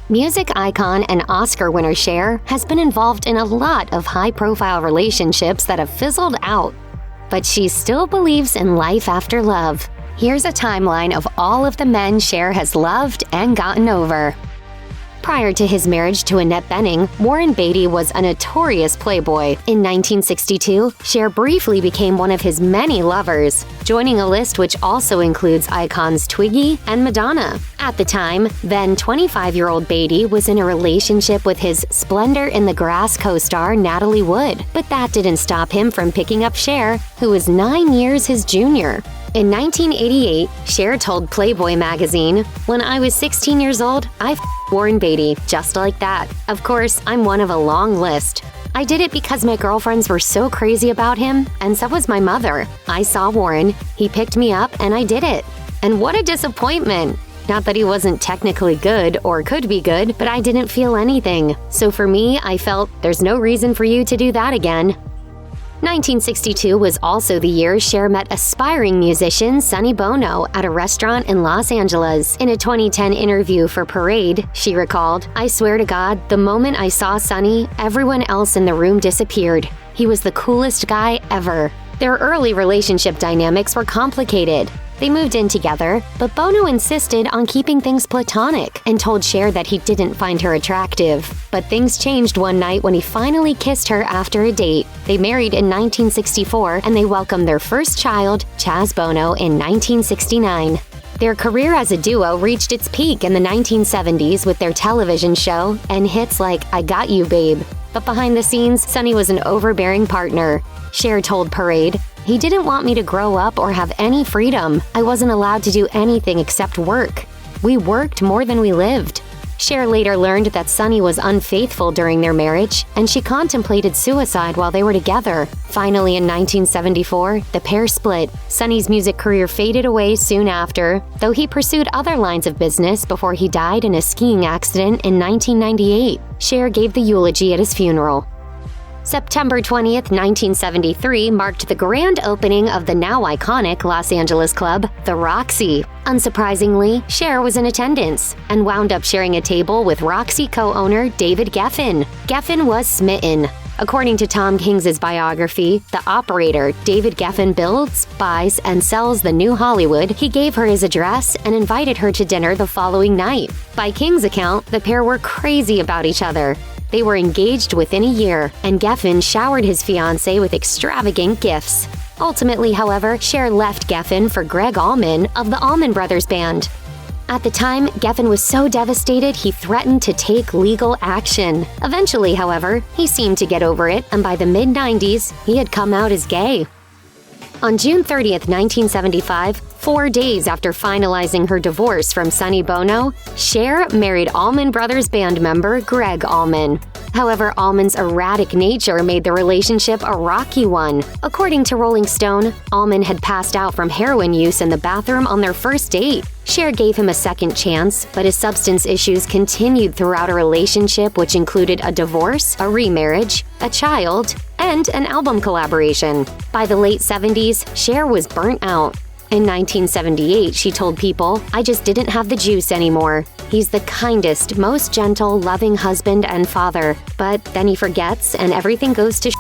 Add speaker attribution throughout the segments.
Speaker 1: Music icon and Oscar winner Cher has been involved in a lot of high-profile relationships that have fizzled out. But she still believes in life after love. Here's a timeline of all of the men Cher has loved and gotten over. Prior to his marriage to Annette Bening, Warren Beatty was a notorious playboy. In 1962, Cher briefly became one of his many lovers, joining a list which also includes icons Twiggy and Madonna. At the time, then 25-year-old Beatty was in a relationship with his Splendor in the Grass co-star Natalie Wood, but that didn't stop him from picking up Cher, who was 9 years his junior. In 1988, Cher told Playboy magazine, "When I was 16 years old, I f***ed Warren Beatty, just like that. Of course, I'm one of a long list. I did it because my girlfriends were so crazy about him, and so was my mother. I saw Warren, he picked me up, and I did it. And what a disappointment! Not that he wasn't technically good or could be good, but I didn't feel anything. So for me, I felt, there's no reason for you to do that again." 1962 was also the year Cher met aspiring musician Sonny Bono at a restaurant in Los Angeles. In a 2010 interview for Parade, she recalled, "I swear to God, the moment I saw Sonny, everyone else in the room disappeared. He was the coolest guy ever." Their early relationship dynamics were complicated. They moved in together, but Bono insisted on keeping things platonic and told Cher that he didn't find her attractive. But things changed one night when he finally kissed her after a date. They married in 1964 and they welcomed their first child, Chaz Bono, in 1969. Their career as a duo reached its peak in the 1970s with their television show and hits like I Got You, Babe. But behind the scenes, Sonny was an overbearing partner. Cher told Parade, "He didn't want me to grow up or have any freedom. I wasn't allowed to do anything except work. We worked more than we lived." Cher later learned that Sonny was unfaithful during their marriage, and she contemplated suicide while they were together. Finally, in 1974, the pair split. Sonny's music career faded away soon after, though he pursued other lines of business before he died in a skiing accident in 1998. Cher gave the eulogy at his funeral. September 20th, 1973 marked the grand opening of the now iconic Los Angeles club, the Roxy. Unsurprisingly, Cher was in attendance and wound up sharing a table with Roxy co-owner David Geffen. Geffen was smitten. According to Tom King's biography, the operator, David Geffen, builds, buys, and sells the New Hollywood. He gave her his address and invited her to dinner the following night. By King's account, the pair were crazy about each other. They were engaged within a year, and Geffen showered his fiancée with extravagant gifts. Ultimately, however, Cher left Geffen for Gregg Allman of the Allman Brothers Band. At the time, Geffen was so devastated he threatened to take legal action. Eventually, however, he seemed to get over it, and by the mid-90s, he had come out as gay. On June 30th, 1975, 4 days after finalizing her divorce from Sonny Bono, Cher married Allman Brothers band member Gregg Allman. However, Allman's erratic nature made the relationship a rocky one. According to Rolling Stone, Allman had passed out from heroin use in the bathroom on their first date. Cher gave him a second chance, but his substance issues continued throughout a relationship which included a divorce, a remarriage, a child, and an album collaboration. By the late 70s, Cher was burnt out. In 1978, she told People, "I just didn't have the juice anymore. He's the kindest, most gentle, loving husband and father. But then he forgets and everything goes to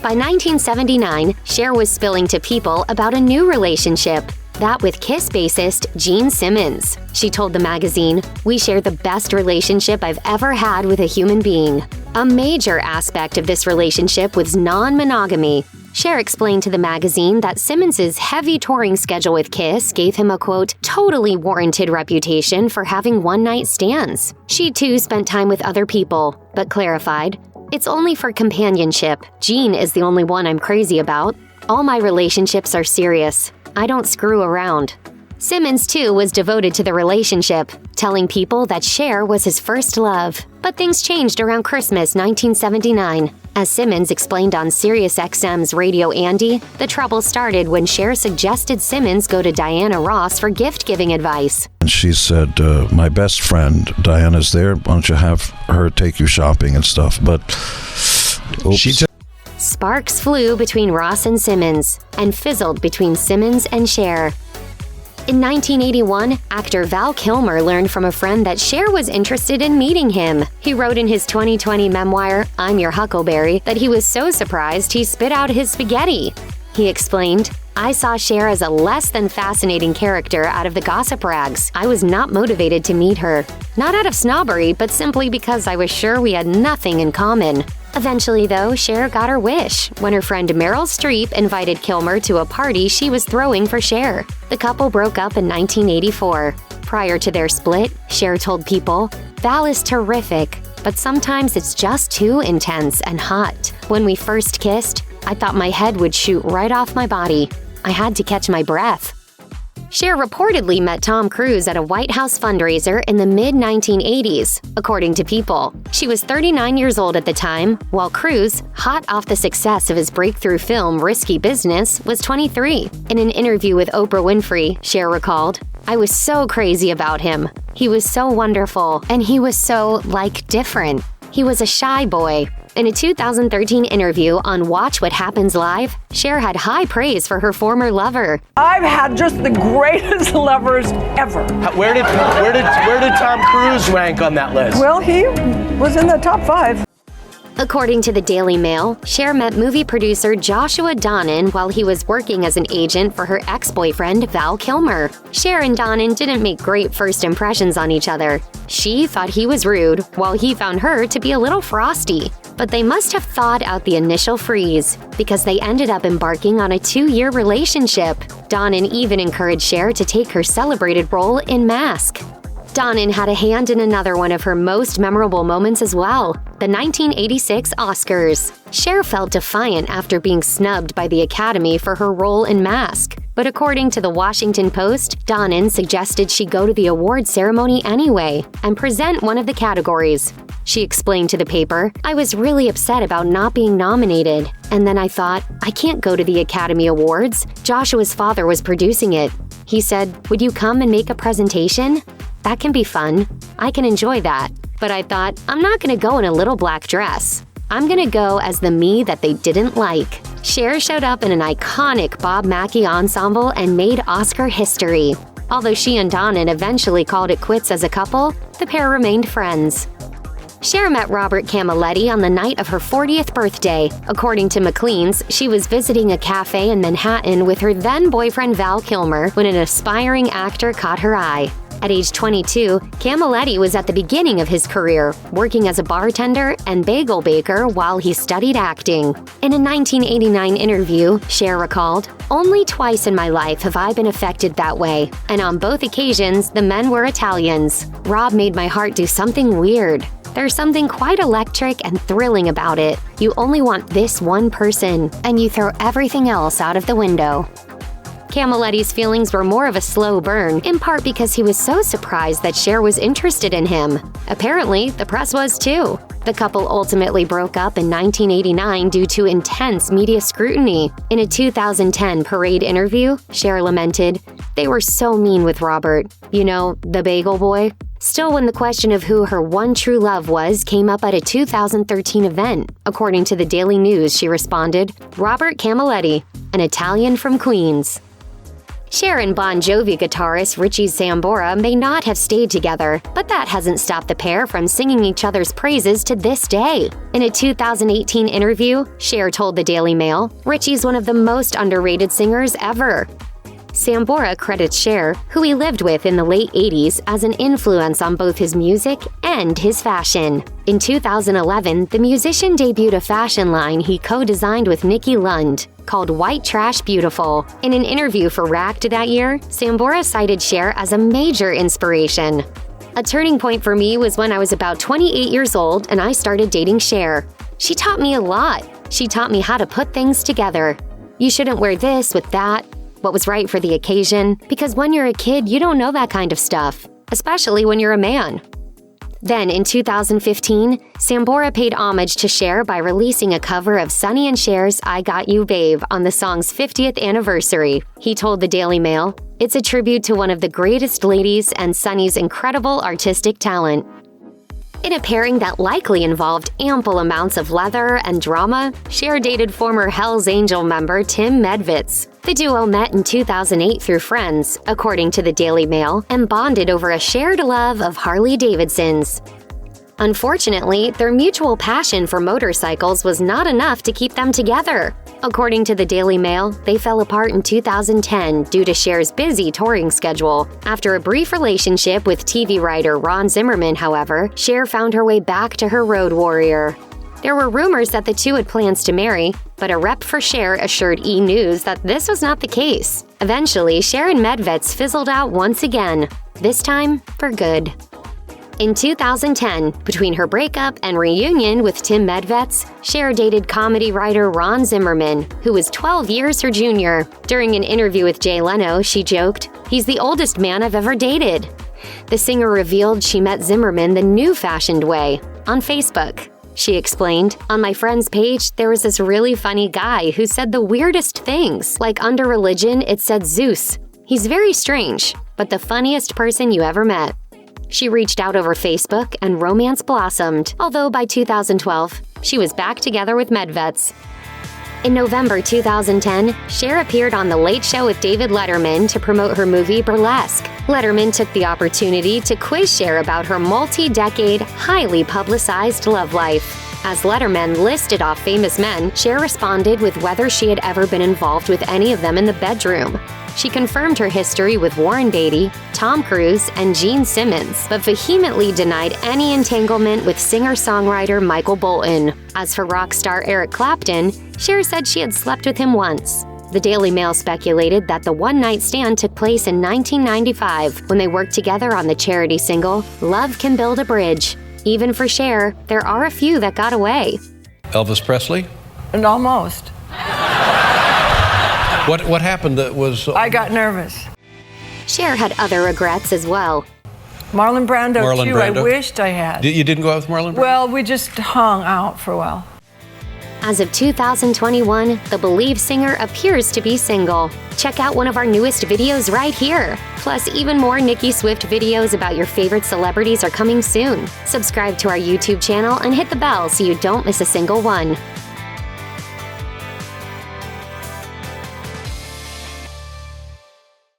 Speaker 1: By 1979, Cher was spilling to People about a new relationship, that with Kiss bassist Gene Simmons. She told the magazine, "We share the best relationship I've ever had with a human being." A major aspect of this relationship was non-monogamy. Cher explained to the magazine that Simmons' heavy touring schedule with Kiss gave him a, quote, "totally warranted reputation for having one-night stands." She too spent time with other people, but clarified, "It's only for companionship. Gene is the only one I'm crazy about. All my relationships are serious. I don't screw around." Simmons, too, was devoted to the relationship, telling People that Cher was his first love. But things changed around Christmas 1979. As Simmons explained on SiriusXM's Radio Andy, the trouble started when Cher suggested Simmons go to Diana Ross for gift-giving advice.
Speaker 2: And she said, my best friend, Diana's there. Why don't you have her take you shopping and stuff? But oops.
Speaker 1: Sparks flew between Ross and Simmons, and fizzled between Simmons and Cher. In 1981, actor Val Kilmer learned from a friend that Cher was interested in meeting him. He wrote in his 2020 memoir, I'm Your Huckleberry, that he was so surprised he spit out his spaghetti. He explained, I saw Cher as a less than fascinating character out of the gossip rags. I was not motivated to meet her. Not out of snobbery, but simply because I was sure we had nothing in common. Eventually, though, Cher got her wish when her friend Meryl Streep invited Kilmer to a party she was throwing for Cher. The couple broke up in 1984. Prior to their split, Cher told People, Val is terrific, but sometimes it's just too intense and hot. When we first kissed, I thought my head would shoot right off my body. I had to catch my breath. Cher reportedly met Tom Cruise at a White House fundraiser in the mid-1980s, according to People. She was 39 years old at the time, while Cruise, hot off the success of his breakthrough film Risky Business, was 23. In an interview with Oprah Winfrey, Cher recalled, I was so crazy about him. He was so wonderful, and he was so, different. He was a shy boy. In a 2013 interview on Watch What Happens Live, Cher had high praise for her former lover.
Speaker 3: I've had just the greatest lovers ever.
Speaker 4: Where did Tom Cruise rank on that list?
Speaker 3: Well, he was in the top 5.
Speaker 1: According to the Daily Mail, Cher met movie producer Joshua Donen while he was working as an agent for her ex-boyfriend Val Kilmer. Cher and Donen didn't make great first impressions on each other. She thought he was rude, while he found her to be a little frosty. But they must have thawed out the initial freeze, because they ended up embarking on a 2-year relationship. Donen even encouraged Cher to take her celebrated role in Mask. Donen had a hand in another one of her most memorable moments as well, the 1986 Oscars. Cher felt defiant after being snubbed by the Academy for her role in Mask. But according to the Washington Post, Donen suggested she go to the award ceremony anyway and present one of the categories. She explained to the paper, I was really upset about not being nominated. And then I thought, I can't go to the Academy Awards. Joshua's father was producing it. He said, would you come and make a presentation? That can be fun. I can enjoy that. But I thought, I'm not going to go in a little black dress. I'm going to go as the me that they didn't like. Cher showed up in an iconic Bob Mackie ensemble and made Oscar history. Although she and Donen eventually called it quits as a couple, the pair remained friends. Cher met Robert Camilletti on the night of her 40th birthday. According to Maclean's, she was visiting a cafe in Manhattan with her then-boyfriend Val Kilmer when an aspiring actor caught her eye. At age 22, Camilletti was at the beginning of his career, working as a bartender and bagel baker while he studied acting. In a 1989 interview, Cher recalled, only twice in my life have I been affected that way, and on both occasions, the men were Italians. Rob made my heart do something weird. There's something quite electric and thrilling about it. You only want this one person, and you throw everything else out of the window. Camilletti's feelings were more of a slow burn, in part because he was so surprised that Cher was interested in him. Apparently, the press was too. The couple ultimately broke up in 1989 due to intense media scrutiny. In a 2010 Parade interview, Cher lamented, they were so mean with Robert. You know, the bagel boy. Still, when the question of who her one true love was came up at a 2013 event, according to the Daily News, she responded, Robert Camilletti, an Italian from Queens. Cher and Bon Jovi guitarist Richie Sambora may not have stayed together, but that hasn't stopped the pair from singing each other's praises to this day. In a 2018 interview, Cher told the Daily Mail, Richie's one of the most underrated singers ever. Sambora credits Cher, who he lived with in the late 80s, as an influence on both his music and his fashion. In 2011, the musician debuted a fashion line he co-designed with Nicki called White Trash Beautiful. In an interview for Racked that year, Sambora cited Cher as a major inspiration. A turning point for me was when I was about 28 years old and I started dating Cher. She taught me a lot. She taught me how to put things together. You shouldn't wear this with that, what was right for the occasion, because when you're a kid, you don't know that kind of stuff, especially when you're a man. Then, in 2015, Sambora paid homage to Cher by releasing a cover of Sonny and Cher's I Got You Babe on the song's 50th anniversary. He told the Daily Mail, it's a tribute to one of the greatest ladies and Sonny's incredible artistic talent. In a pairing that likely involved ample amounts of leather and drama, Cher dated former Hell's Angel member Tim Medvetz. The duo met in 2008 through friends, according to the Daily Mail, and bonded over a shared love of Harley-Davidsons. Unfortunately, their mutual passion for motorcycles was not enough to keep them together. According to the Daily Mail, they fell apart in 2010 due to Cher's busy touring schedule. After a brief relationship with TV writer Ron Zimmerman, however, Cher found her way back to her road warrior. There were rumors that the two had plans to marry, but a rep for Cher assured E! News that this was not the case. Eventually, Cher and Medvetz fizzled out once again, this time for good. In 2010, between her breakup and reunion with Tim Medvetz, Cher dated comedy writer Ron Zimmerman, who was 12 years her junior. During an interview with Jay Leno, she joked, "He's the oldest man I've ever dated." The singer revealed she met Zimmerman the new-fashioned way, on Facebook. She explained, "On my friend's page, there was this really funny guy who said the weirdest things, like under religion it said Zeus. He's very strange, but the funniest person you ever met." She reached out over Facebook and romance blossomed, although by 2012, she was back together with Medvetz. In November 2010, Cher appeared on The Late Show with David Letterman to promote her movie Burlesque. Letterman took the opportunity to quiz Cher about her multi-decade, highly publicized love life. As Letterman listed off famous men, Cher responded with whether she had ever been involved with any of them in the bedroom. She confirmed her history with Warren Beatty, Tom Cruise, and Gene Simmons, but vehemently denied any entanglement with singer-songwriter Michael Bolton. As for rock star Eric Clapton, Cher said she had slept with him once. The Daily Mail speculated that the one-night stand took place in 1995 when they worked together on the charity single Love Can Build a Bridge. Even for Cher, there are a few that got away.
Speaker 5: Elvis Presley?
Speaker 3: And almost.
Speaker 5: What happened that was...
Speaker 3: I got nervous.
Speaker 1: Cher had other regrets as well.
Speaker 3: Marlon Brando,
Speaker 5: Marlon
Speaker 3: too,
Speaker 5: Brando?
Speaker 3: I wished I had.
Speaker 5: You didn't go out with Marlon Brando?
Speaker 3: Well, we just hung out for a while.
Speaker 1: As of 2021, the Believe singer appears to be single. Check out one of our newest videos right here. Plus, even more Nicki Swift videos about your favorite celebrities are coming soon. Subscribe to our YouTube channel and hit the bell so you don't miss a single one.